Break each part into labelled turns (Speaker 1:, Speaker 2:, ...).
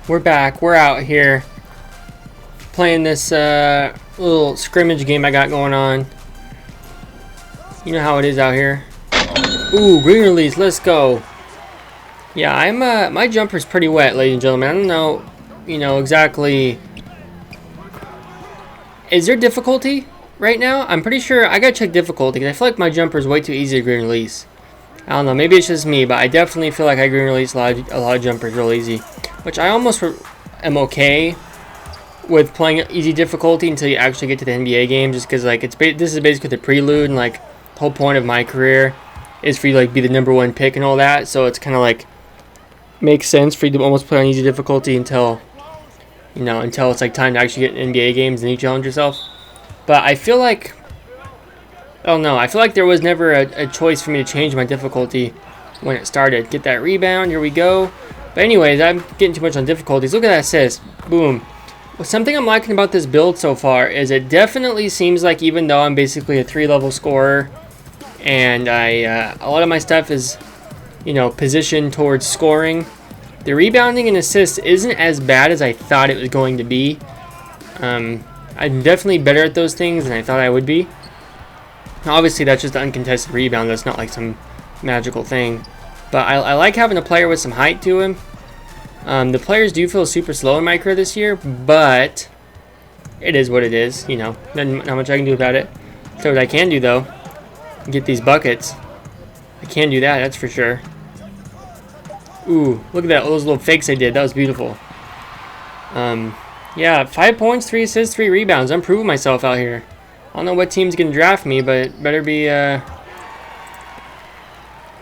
Speaker 1: We're back. We're out here playing this little scrimmage game I got going on. You know how it is out here. Ooh, green release. Let's go. Yeah, I'm my jumper's pretty wet, ladies and gentlemen. I don't know, exactly. Is there difficulty right now? I'm pretty sure I gotta check difficulty because I feel like my jumper's way too easy to green release. I don't know. Maybe it's just me, but I definitely feel like I green release a lot of jumpers real easy. Which I almost am okay with playing easy difficulty until you actually get to the NBA game, just because like this is basically the prelude, and like the whole point of my career is for you to like be the #1 pick and all that. So it's kind of like makes sense for you to almost play on easy difficulty until it's like time to actually get NBA games and you challenge yourself. But I feel like I don't know. I feel like there was never a choice for me to change my difficulty when it started. Get that rebound. Here we go. But anyways, I'm getting too much on difficulties. Look at that assist. Boom. Well, something I'm liking about this build so far is it definitely seems like even though I'm basically a 3-level scorer and a lot of my stuff is, positioned towards scoring, the rebounding and assists isn't as bad as I thought it was going to be. I'm definitely better at those things than I thought I would be. Obviously, that's just an uncontested rebound. That's not like some magical thing. But I like having a player with some height to him. The players do feel super slow in my career this year, but it is what it is. Not much I can do about it. So what I can do, though, get these buckets. I can do that, that's for sure. Ooh, look at that, all those little fakes I did. That was beautiful. Yeah, 5 points, 3 assists, 3 rebounds. I'm proving myself out here. I don't know what team's going to draft me, but it better be...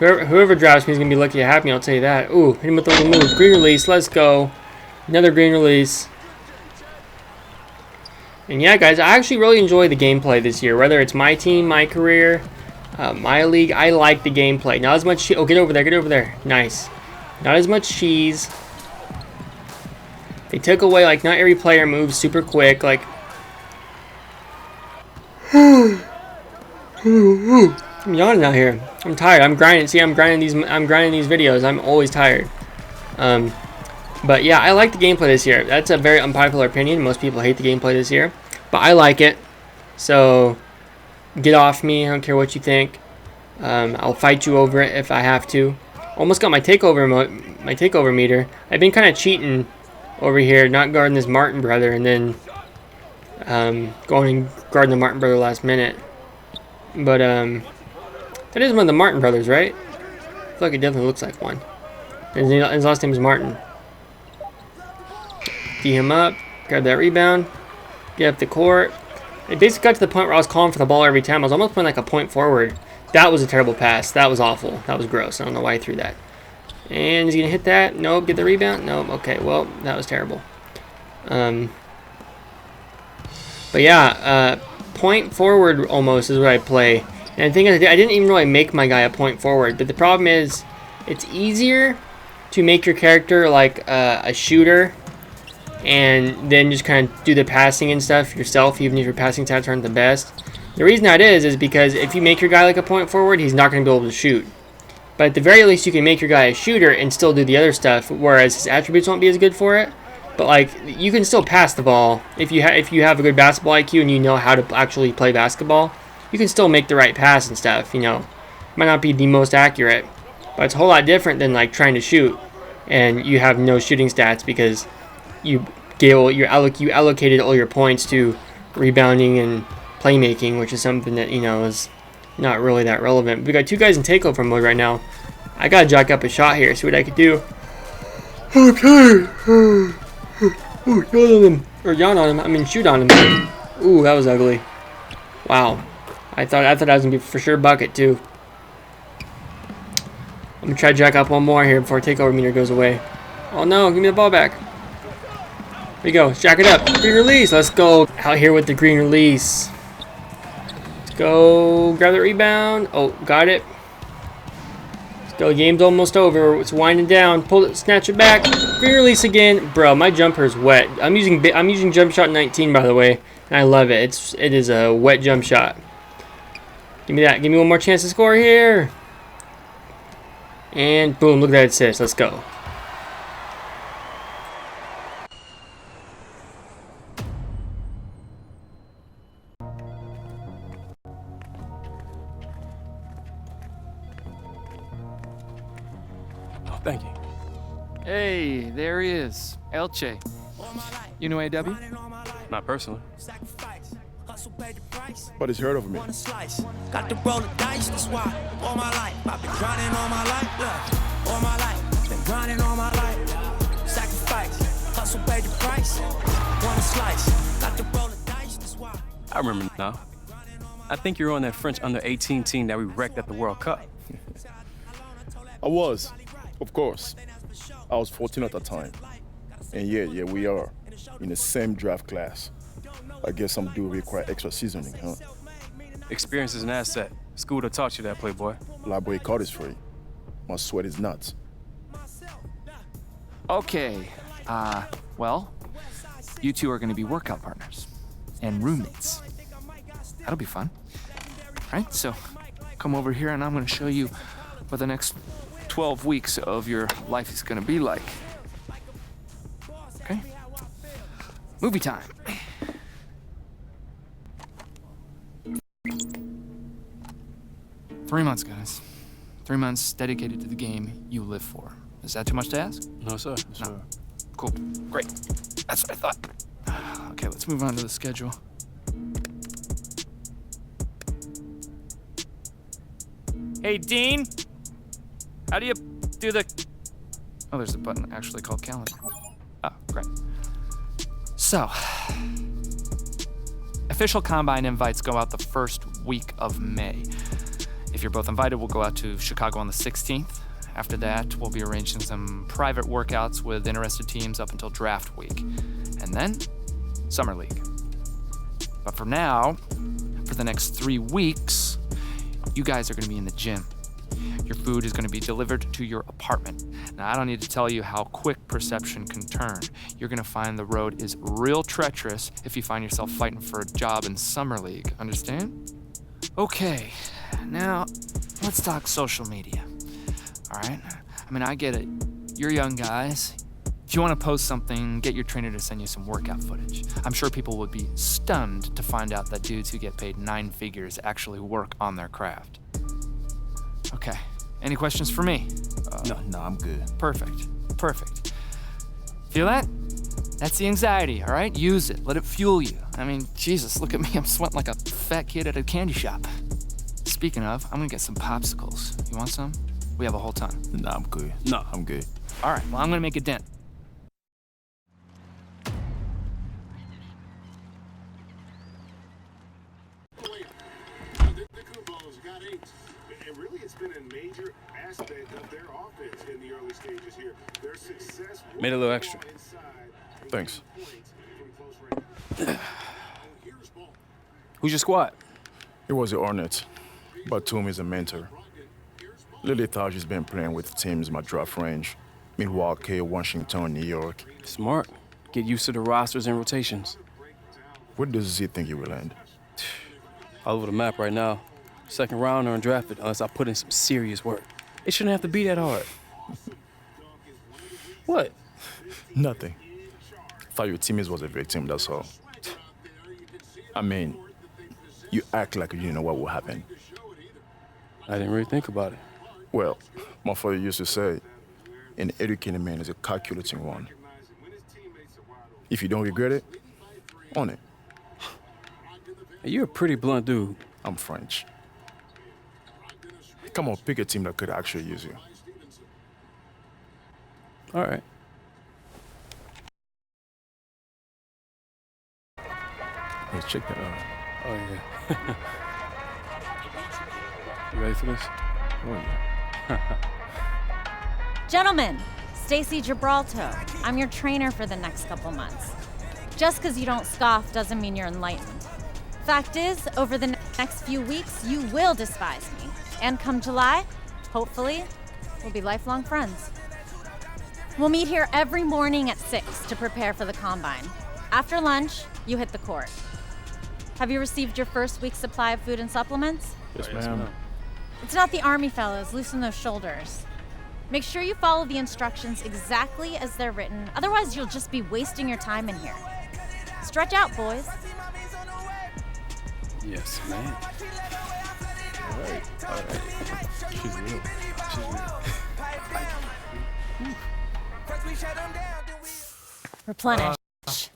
Speaker 1: Whoever drafts me is going to be lucky to have me, I'll tell you that. Ooh, hit him with the little move. Green release, let's go. Another green release. And yeah, guys, I actually really enjoy the gameplay this year. Whether it's my team, my career, my league, I like the gameplay. Not as much... Oh, get over there, get over there. Nice. Not as much cheese. They took away, like, not every player moves super quick. Like... I'm yawning out here. I'm tired. I'm grinding. See, I'm grinding these videos. I'm always tired. But yeah, I like the gameplay this year. That's a very unpopular opinion. Most people hate the gameplay this year, but I like it. So get off me. I don't care what you think. I'll fight you over it if I have to. Almost got my takeover meter. I've been kind of cheating over here, not guarding this Martin brother, and then going and guarding the Martin brother last minute. But that is one of the Martin brothers, right? I feel like it definitely looks like one. His last name is Martin. Tee him up, grab that rebound, get up the court. It basically got to the point where I was calling for the ball every time. I was almost playing like a point forward. That was a terrible pass. That was awful. That was gross. I don't know why he threw that. And is he gonna hit that? Nope. Get the rebound? Nope. Okay. Well, that was terrible. But yeah, point forward almost is what I play. And I think I didn't even really make my guy a point forward. But the problem is, it's easier to make your character like a shooter, and then just kind of do the passing and stuff yourself, even if your passing stats aren't the best. The reason that is because if you make your guy like a point forward, he's not going to be able to shoot. But at the very least, you can make your guy a shooter and still do the other stuff, whereas his attributes won't be as good for it. But like, you can still pass the ball if you have a good basketball IQ and you know how to actually play basketball. You can still make the right pass and stuff. It might not be the most accurate, but it's a whole lot different than like trying to shoot and you have no shooting stats because you allocated all your points to rebounding and playmaking, which is something that is not really that relevant. We got 2 guys in takeover mode right now. I gotta jack up a shot here, see what I could do. Okay. Ooh, yawn on him. I mean, shoot on him. Ooh, that was ugly. Wow. I thought I was gonna be for sure bucket too. I'm gonna try to jack up one more here before takeover meter goes away. Oh no, give me the ball back. There you go, jack it up. Green release, let's go. Out here with the green release. Let's go, grab the rebound. Oh, got it. Let's go, game's almost over. It's winding down. Pull it, snatch it back. Green release again. Bro, my jumper is wet. I'm using jump shot 19 by the way, and I love it. It is a wet jump shot. Give me that. Give me one more chance to score here. And boom, look at that assist. Let's go.
Speaker 2: Thank you.
Speaker 3: Hey, there he is, Dolce. You know AW?
Speaker 2: Not personally.
Speaker 4: But he's heard of me.
Speaker 5: Got to roll the dice, that's why all my life I've been grinding all my life, look, all my life, been grinding all my life. Sacrifice, hustle paid the price. Want a slice, got to roll the dice, that's why.
Speaker 2: I remember now. I think you're on that French under-18 team that we wrecked at the World Cup.
Speaker 4: I was, of course. I was 14 at the time. And yeah, we are in the same draft class. I guess some do require extra seasoning, huh?
Speaker 2: Experience is an asset. School would have taught you that, playboy.
Speaker 4: Library card is free. My sweat is nuts.
Speaker 3: Okay, well, you two are gonna be workout partners and roommates. That'll be fun. All right, so come over here and I'm gonna show you what the next 12 weeks of your life is gonna be like. Okay? Movie time. Three months, guys. 3 months dedicated to the game you live for. Is that too much to ask?
Speaker 2: No, sir.
Speaker 3: No. Cool. Great. That's what I thought. Okay, let's move on to the schedule. Hey, Dean. How do you do the... Oh, there's a button actually called calendar. Oh, great. So, official Combine invites go out the first week of May. If you're both invited, we'll go out to Chicago on the 16th. After that, we'll be arranging some private workouts with interested teams up until draft week. And then, Summer League. But for now, for the next 3 weeks, you guys are gonna be in the gym. Your food is gonna be delivered to your apartment. Now, I don't need to tell you how quick perception can turn. You're gonna find the road is real treacherous if you find yourself fighting for a job in Summer League, understand? Okay, now, let's talk social media. All right? I mean, I get it. You're young guys. If you want to post something, get your trainer to send you some workout footage. I'm sure people would be stunned to find out that dudes who get paid 9 figures actually work on their craft. Okay. Any questions for me?
Speaker 4: No, I'm good.
Speaker 3: Perfect. Feel that? That's the anxiety, all right? Use it. Let it fuel you. I mean, Jesus, look at me. I'm sweating like a fat kid at a candy shop. Speaking of, I'm gonna get some popsicles. You want some? We have a whole ton.
Speaker 4: Nah, I'm good.
Speaker 2: No.
Speaker 4: I'm good.
Speaker 3: All right, well, I'm gonna make a dent.
Speaker 6: Really, it's been a major aspect of their offense in the early stages here. Their success
Speaker 2: Made a little extra.
Speaker 4: Thanks.
Speaker 2: Who's your squad?
Speaker 4: It was the Hornets. Batum is a mentor. Lily thought she's been playing with teams in my draft range. Milwaukee, Washington, New York.
Speaker 2: Smart. Get used to the rosters and rotations.
Speaker 4: Where does Z think he will end?
Speaker 2: All over the map right now. Second round or undrafted unless I put in some serious work. It shouldn't have to be that hard. What?
Speaker 4: Nothing. Thought your teammates was a victim, that's all. I mean, you act like you didn't know what would happen.
Speaker 2: I didn't really think about it.
Speaker 4: Well, my father used to say, an educated man is a calculating one. If you don't regret it, own it.
Speaker 2: Hey, you're a pretty blunt dude.
Speaker 4: I'm French. Come on, pick a team that could actually use you.
Speaker 2: All right.
Speaker 4: Hey, check that out.
Speaker 2: Oh, yeah. You ready for this?
Speaker 4: Oh, yeah.
Speaker 7: Gentlemen, Stacy Gibraltar. I'm your trainer for the next couple months. Just because you don't scoff doesn't mean you're enlightened. Fact is, over the next few weeks, you will despise me. And come July, hopefully, we'll be lifelong friends. We'll meet here every morning at 6 to prepare for the Combine. After lunch, you hit the court. Have you received your first week's supply of food and supplements?
Speaker 4: Yes, ma'am.
Speaker 7: It's not the Army, fellas. Loosen those shoulders. Make sure you follow the instructions exactly as they're written. Otherwise, you'll just be wasting your time in here. Stretch out, boys.
Speaker 2: Yes, man.
Speaker 4: All right. She's real.
Speaker 2: She's real.
Speaker 7: Replenish.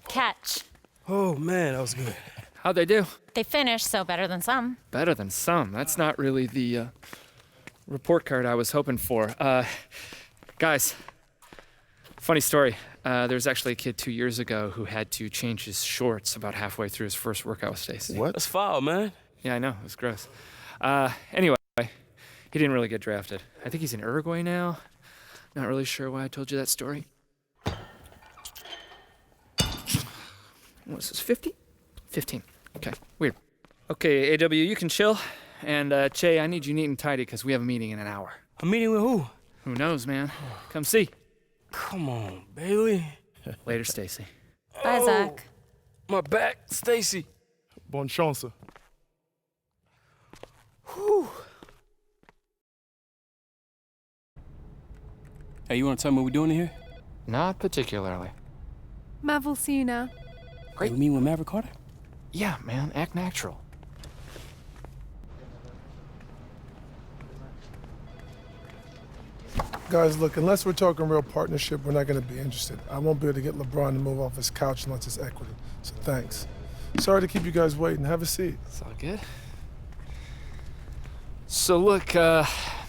Speaker 7: Catch.
Speaker 2: Oh, man, that was good.
Speaker 3: How'd they do?
Speaker 7: They finished, so better than some.
Speaker 3: Better than some. That's not really the report card I was hoping for. Guys, funny story. There was actually a kid 2 years ago who had to change his shorts about halfway through his first workout with Stacy.
Speaker 4: What?
Speaker 2: That's foul, man.
Speaker 3: Yeah, I know. It was gross. Anyway, he didn't really get drafted. I think he's in Uruguay now. Not really sure why I told you that story. What's this, 50? 15. Okay, weird. Okay, AW, you can chill. And, Che, I need you neat and tidy because we have a meeting in an hour.
Speaker 2: A meeting with who?
Speaker 3: Who knows, man? Come see.
Speaker 2: Come on, Bailey.
Speaker 3: Later, Stacy.
Speaker 7: Bye, Zach.
Speaker 2: My back, Stacy.
Speaker 4: Bonne chance.
Speaker 2: Whew. Hey, you want to tell me what we're doing in here?
Speaker 3: Not particularly.
Speaker 8: Mav will see you now.
Speaker 2: Great. You mean with Maverick Carter?
Speaker 3: Yeah, man, act natural.
Speaker 9: Guys, look, unless we're talking real partnership, we're not going to be interested. I won't be able to get LeBron to move off his couch unless it's equity. So thanks. Sorry to keep you guys waiting. Have a seat.
Speaker 3: It's all good. So look,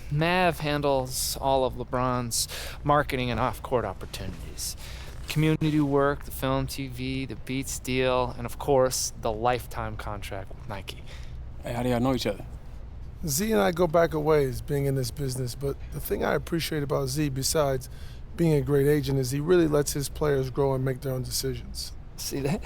Speaker 3: Mav handles all of LeBron's marketing and off-court opportunities. Community work, the film, TV, the Beats deal, and of course, the lifetime contract with Nike.
Speaker 2: Hey, how do y'all know each other?
Speaker 9: Z and I go back a ways being in this business, but the thing I appreciate about Z, besides being a great agent, is he really lets his players grow and make their own decisions.
Speaker 3: See that?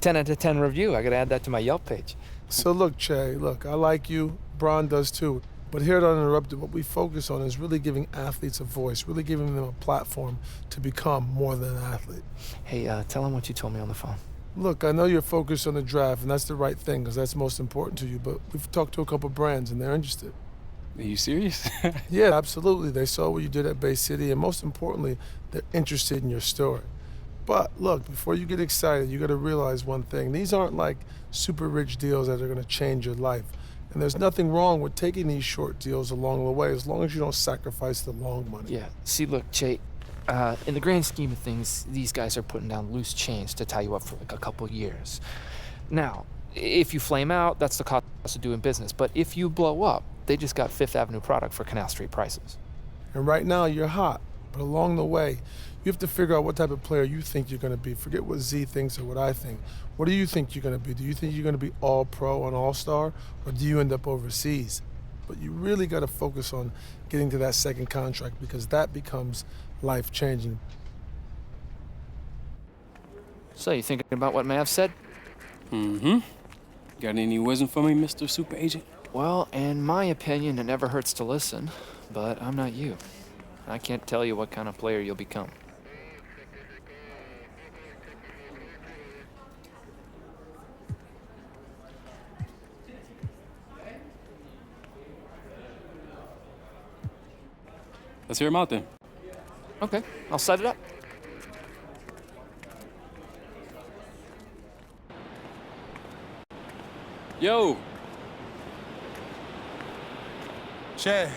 Speaker 3: 10 out of 10 review. I gotta add that to my Yelp page.
Speaker 9: So look, Che, look, I like you. Bron does too. But here at Uninterrupted, what we focus on is really giving athletes a voice, really giving them a platform to become more than an athlete.
Speaker 3: Hey, tell him what you told me on the phone.
Speaker 9: Look, I know you're focused on the draft, and that's the right thing, because that's most important to you, but we've talked to a couple brands, and they're interested.
Speaker 2: Are you serious?
Speaker 9: Yeah, absolutely. They saw what you did at Bay City, and most importantly, they're interested in your story. But look, before you get excited, you got to realize one thing. These aren't like super rich deals that are going to change your life. And there's nothing wrong with taking these short deals along the way, as long as you don't sacrifice the long money.
Speaker 3: Yeah, see, look, Jay, in the grand scheme of things, these guys are putting down loose chains to tie you up for like a couple years. Now, if you flame out, that's the cost of doing business. But if you blow up, they just got Fifth Avenue product for Canal Street prices.
Speaker 9: And right now, you're hot. But along the way, you have to figure out what type of player you think you're going to be. Forget what Z thinks or what I think. What do you think you're going to be? Do you think you're going to be all-pro and all-star? Or do you end up overseas? But you really got to focus on getting to that second contract, because that becomes life-changing.
Speaker 3: So, you thinking about what Mav said?
Speaker 2: Mm-hmm. Got any wisdom for me, Mr. Super Agent?
Speaker 3: Well, in my opinion, it never hurts to listen, but I'm not you. I can't tell you what kind of player you'll become.
Speaker 2: Let's hear him out then.
Speaker 3: Okay, I'll set it up.
Speaker 2: Yo,
Speaker 10: Chad,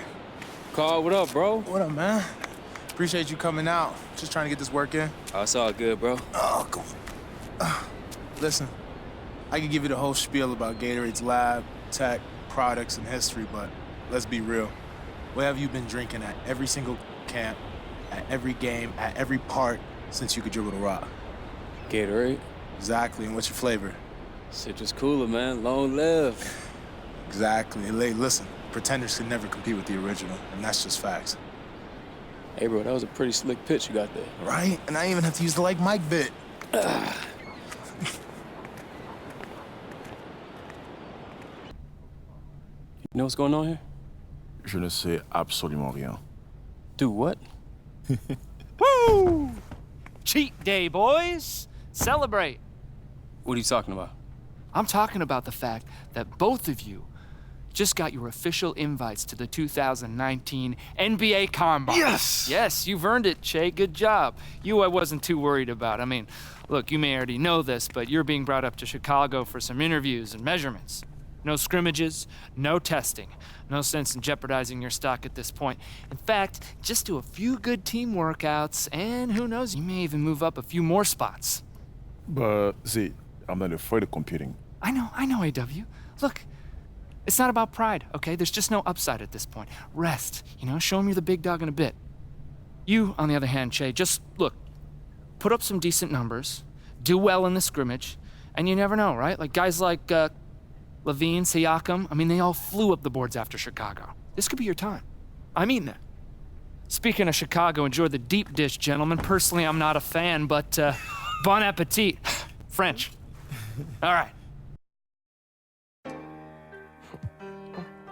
Speaker 2: Carl, what up, bro?
Speaker 10: what up, man? Appreciate you coming out. Just trying to get this work in.
Speaker 2: Oh, it's all good, bro.
Speaker 10: Oh, come on. Listen, I could give you the whole spiel about Gatorade's lab, tech, products, and history, but let's be real. What have you been drinking at every single camp, at every game, at every part since you could dribble the rock?
Speaker 2: Gatorade.
Speaker 10: Exactly, and what's your flavor?
Speaker 2: Citrus cooler, man. Long live.
Speaker 10: Exactly. And listen, pretenders can never compete with the original, and that's just facts.
Speaker 2: Hey, bro, that was a pretty slick pitch you got there.
Speaker 10: Right? And I didn't even have to use the like Mike bit.
Speaker 2: You know what's going on here?
Speaker 4: Je ne sais absolument rien.
Speaker 2: Do what?
Speaker 3: Woo! Cheat day, boys! Celebrate!
Speaker 2: What are you talking about?
Speaker 3: I'm talking about the fact that both of you just got your official invites to the 2019 NBA Combine.
Speaker 2: Yes!
Speaker 3: Yes, you've earned it, Che. Good job. You I wasn't too worried about. I mean, look, you may already know this, but you're being brought up to Chicago for some interviews and measurements. No scrimmages, no testing. No sense in jeopardizing your stock at this point. In fact, just do a few good team workouts, and who knows, you may even move up a few more spots.
Speaker 4: But, Z, I'm not afraid of competing.
Speaker 3: I know, AW. Look, it's not about pride, okay? There's just no upside at this point. Rest, show him you're the big dog in a bit. You, on the other hand, Che, just, look, put up some decent numbers, do well in the scrimmage, and you never know, right? Like guys like Levine, Siakam, I mean, they all flew up the boards after Chicago. This could be your time. I mean that. Speaking of Chicago, enjoy the deep dish, gentlemen. Personally, I'm not a fan, but bon appetit. French. All right.